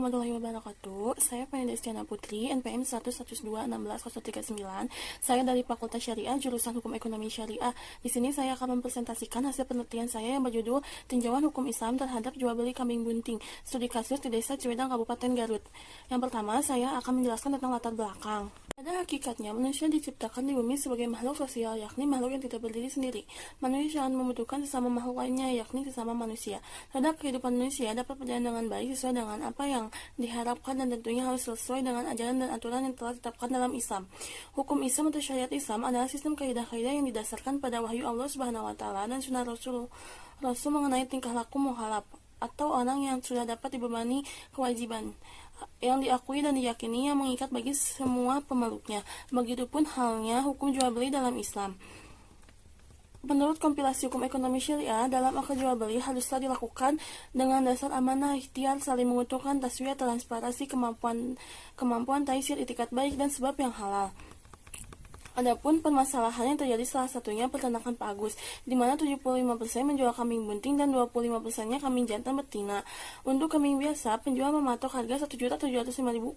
warahmatullahi wabarakatuh. Saya Penida Istiana Putri, NPM 112161039. Saya dari Fakultas Syariah, jurusan Hukum Ekonomi Syariah. Di sini saya akan mempresentasikan hasil penelitian saya yang berjudul Tinjauan Hukum Islam terhadap Jual Beli Kambing Bunting, studi kasus di Desa Ciwidang, Kabupaten Garut. Yang pertama, saya akan menjelaskan tentang latar belakang. Pada hakikatnya, manusia diciptakan di bumi sebagai makhluk sosial, yakni makhluk yang tidak berdiri sendiri. Manusia sangat membutuhkan sesama makhluk lainnya, yakni sesama manusia. Terhadap kehidupan manusia dapat berjalan dengan baik sesuai dengan apa yang diharapkan dan tentunya harus sesuai dengan ajaran dan aturan yang telah ditetapkan dalam Islam. Hukum Islam atau syariat Islam adalah sistem kaidah-kaidah yang didasarkan pada wahyu Allah Subhanahu wa taala dan sunnah Rasul mengenai tingkah laku mukhalaf atau orang yang sudah dapat dibebani kewajiban yang diakui dan diyakini yang mengikat bagi semua pemeluknya. Begitupun halnya hukum jual beli dalam Islam. Menurut kompilasi hukum ekonomi syariah, dalam akad jual beli haruslah dilakukan dengan dasar amanah, ikhtiar, saling menguntungkan, taswiyah, transparansi, kemampuan taisir, itikat baik, dan sebab yang halal. Adapun permasalahan yang terjadi salah satunya peternakan Pak Agus, di mana 75% menjual kambing bunting dan 25%-nya kambing jantan betina. Untuk kambing biasa, penjual mematok harga Rp1.750.000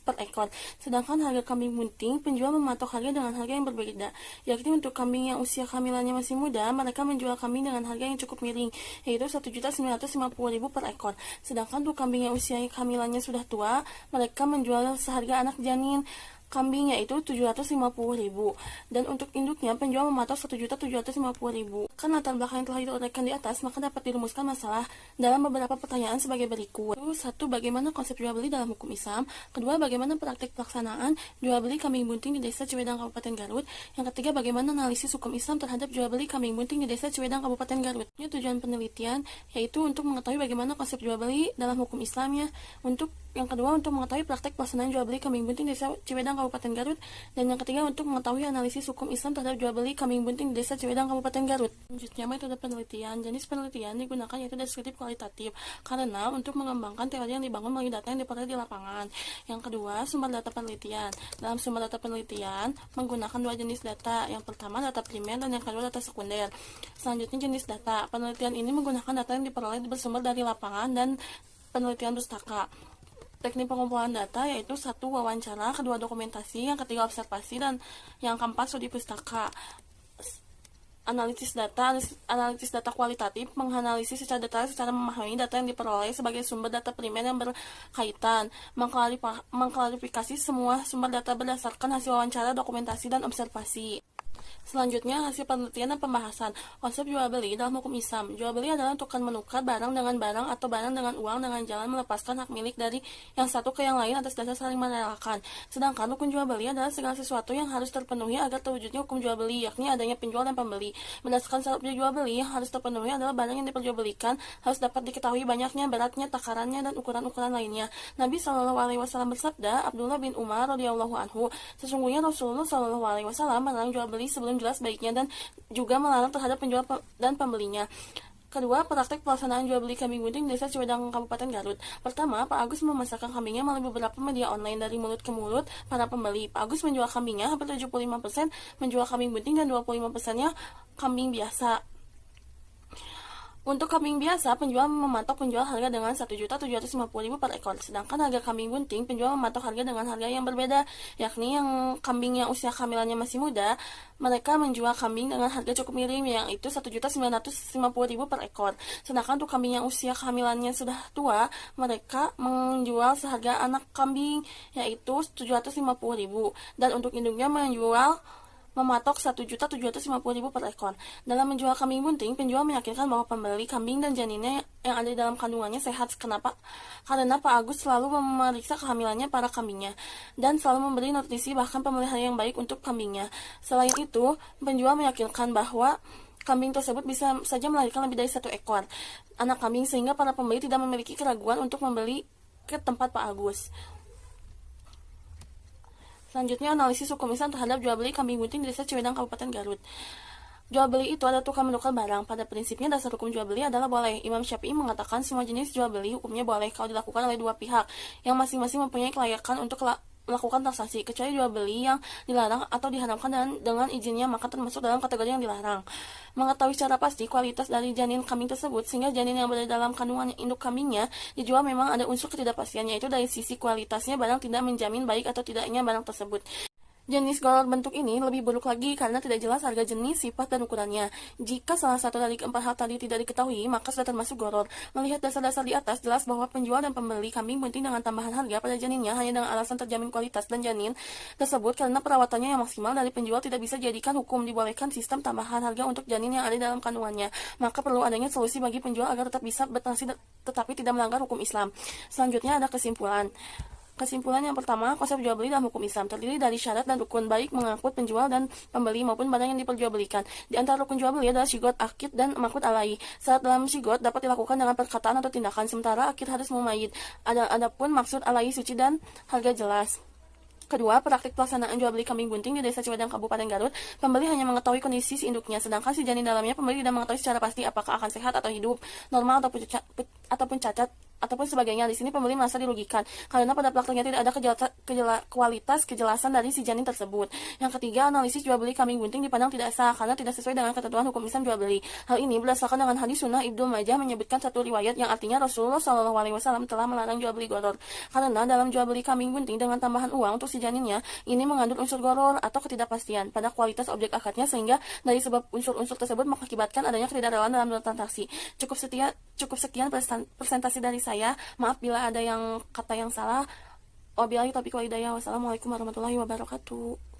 per ekor. Sedangkan harga kambing bunting, penjual mematok harga dengan harga yang berbeda, yakni untuk kambing yang usia kehamilannya masih muda, mereka menjual kambing dengan harga yang cukup miring, yaitu Rp1.950.000 per ekor. Sedangkan untuk kambing yang usia kehamilannya sudah tua, mereka menjual seharga anak janin kambing yaitu Rp750.000, dan untuk induknya penjual mematok Rp1.750.000. Kan latar belakang yang telah diuraikan di atas, maka dapat dirumuskan masalah dalam beberapa pertanyaan sebagai berikut. 1. Bagaimana konsep jual beli dalam hukum Islam? 2. Bagaimana praktik pelaksanaan jual beli kambing bunting di Desa Ciwidang, Kabupaten Garut? Yang ketiga, bagaimana analisis hukum Islam terhadap jual beli kambing bunting di Desa Ciwidang, Kabupaten Garut? Tujuan penelitian yaitu untuk mengetahui bagaimana konsep jual beli dalam hukum Islamnya. Yang kedua, untuk mengetahui praktek pelaksanaan jual beli kambing bunting di Desa Ciwidang, Kabupaten Garut. Dan yang ketiga, untuk mengetahui analisis hukum Islam terhadap jual beli kambing bunting di Desa Ciwidang, Kabupaten Garut. Selanjutnya, metode penelitian. Jenis penelitian digunakan yaitu deskriptif kualitatif, karena untuk mengembangkan teori yang dibangun melalui data yang diperoleh di lapangan. Yang kedua, sumber data penelitian. Dalam sumber data penelitian menggunakan dua jenis data. Yang pertama, data primer, dan yang kedua, data sekunder. Selanjutnya, jenis data. Penelitian ini menggunakan data yang diperoleh bersumber dari lapangan dan penelitian pustaka. Teknik pengumpulan data yaitu 1. Wawancara, 2. Dokumentasi, yang ketiga observasi, dan yang keempat studi pustaka. Analisis data kualitatif, menganalisis secara detail secara memahami data yang diperoleh sebagai sumber data primer yang berkaitan, mengklarifikasi semua sumber data berdasarkan hasil wawancara, dokumentasi, dan observasi. Selanjutnya, hasil penelitian dan pembahasan. Konsep jual beli dalam hukum Islam. Jual beli adalah tukar menukar barang dengan barang atau barang dengan uang dengan jalan melepaskan hak milik dari yang satu ke yang lain atas dasar saling merelakan. Sedangkan hukum jual beli adalah segala sesuatu yang harus terpenuhi agar terwujudnya hukum jual beli, yakni adanya penjual dan pembeli. Berdasarkan syarat jual beli yang harus terpenuhi adalah barang yang diperjualbelikan harus dapat diketahui banyaknya, beratnya, takarannya, dan ukuran-ukuran lainnya. Nabi SAW bersabda, Abdullah bin Umar radhiyallahu anhu, sesungguhnya Rasulullah SAW melarang jual beli sebelum jelas baiknya dan juga melarang terhadap penjual dan pembelinya. Kedua, praktek pelaksanaan jual beli kambing bunting di Desa Ciwidang, Kabupaten Garut. Pertama, Pak Agus memasarkan kambingnya melalui beberapa media online dari mulut ke mulut para pembeli. Pak Agus menjual kambingnya hampir 75% menjual kambing bunting dan 25%-nya kambing biasa. Untuk kambing biasa, penjual mematok penjual harga dengan Rp1.750.000 per ekor. Sedangkan harga kambing bunting, penjual mematok harga dengan harga yang berbeda, yakni yang kambing yang usia kehamilannya masih muda, mereka menjual kambing dengan harga cukup miring, yaitu Rp1.950.000 per ekor. Sedangkan untuk kambing yang usia kehamilannya sudah tua, mereka menjual seharga anak kambing, yaitu Rp750.000. Dan untuk induknya mematok Rp1.750.000 per ekor. Dalam menjual kambing bunting, penjual meyakinkan bahwa pembeli kambing dan janinnya yang ada di dalam kandungannya sehat. Kenapa? Karena Pak Agus selalu memeriksa kehamilannya para kambingnya dan selalu memberi nutrisi bahkan pemeliharaan yang baik untuk kambingnya. Selain itu, penjual meyakinkan bahwa kambing tersebut bisa saja melahirkan lebih dari 1 ekor anak kambing, sehingga para pembeli tidak memiliki keraguan untuk membeli ke tempat Pak Agus. Selanjutnya, analisis hukum Islam terhadap jual beli kambing bunting di Desa Ciwidang, Kabupaten Garut. Jual beli itu adalah tukar menukar barang. Pada prinsipnya, dasar hukum jual beli adalah boleh. Imam Syafi'i mengatakan semua jenis jual beli hukumnya boleh kalau dilakukan oleh dua pihak yang masing-masing mempunyai kelayakan untuk melakukan transaksi, kecuali jual beli yang dilarang atau diharamkan dengan izinnya, maka termasuk dalam kategori yang dilarang. Mengetahui secara pasti kualitas dari janin kambing tersebut, sehingga janin yang berada dalam kandungan induk kambingnya dijual, memang ada unsur ketidakpastian, yaitu dari sisi kualitasnya barang tidak menjamin baik atau tidaknya barang tersebut. Jenis golongan bentuk ini lebih buruk lagi karena tidak jelas harga jenis, sifat, dan ukurannya. Jika salah satu dari keempat hal tadi tidak diketahui, maka sudah termasuk goror. Melihat dasar-dasar di atas, jelas bahwa penjual dan pembeli kambing bunting dengan tambahan harga pada janinnya hanya dengan alasan terjamin kualitas dan janin tersebut karena perawatannya yang maksimal dari penjual tidak bisa jadikan hukum dibolehkan sistem tambahan harga untuk janin yang ada dalam kandungannya. Maka perlu adanya solusi bagi penjual agar tetap bisa bertransaksi tetapi tidak melanggar hukum Islam. Selanjutnya ada kesimpulan. Kesimpulan yang pertama, konsep jual beli dalam hukum Islam terdiri dari syarat dan rukun, baik mengangkut penjual dan pembeli maupun barang yang diperjualbelikan. Di antara rukun jual beli adalah syigot, akid, dan makut alai. Syarat dalam syigot dapat dilakukan dengan perkataan atau tindakan, sementara akid harus mumayid. Adapun maksud alai suci dan harga jelas. Kedua, praktik pelaksanaan jual beli kambing bunting di Desa Ciwadang, Kabupaten Garut, pembeli hanya mengetahui kondisi si induknya, sedangkan si janin dalamnya pembeli tidak mengetahui secara pasti apakah akan sehat atau hidup, normal ataupun cacat ataupun sebagainya. Di sini pembeli merasa dirugikan karena pada prakteknya tidak ada kualitas kejelasan dari si janin tersebut. Yang ketiga, analisis jual beli kambing bunting dipandang tidak sah karena tidak sesuai dengan ketentuan hukum Islam jual beli. Hal ini berdasarkan dengan hadis sunnah Ibnu Majah menyebutkan satu riwayat yang artinya Rasulullah SAW telah melarang jual beli goror. Karena dalam jual beli kambing bunting dengan tambahan uang untuk si janinnya, ini mengandung unsur goror atau ketidakpastian pada kualitas objek akadnya, sehingga dari sebab unsur-unsur tersebut mengakibatkan adanya ketidakrelaan dalam transaksi. Cukup sekian presentasi dari saya. Maaf bila ada kata yang salah. Wabillahi taufiq wal hidayah. Wassalamualaikum warahmatullahi wabarakatuh.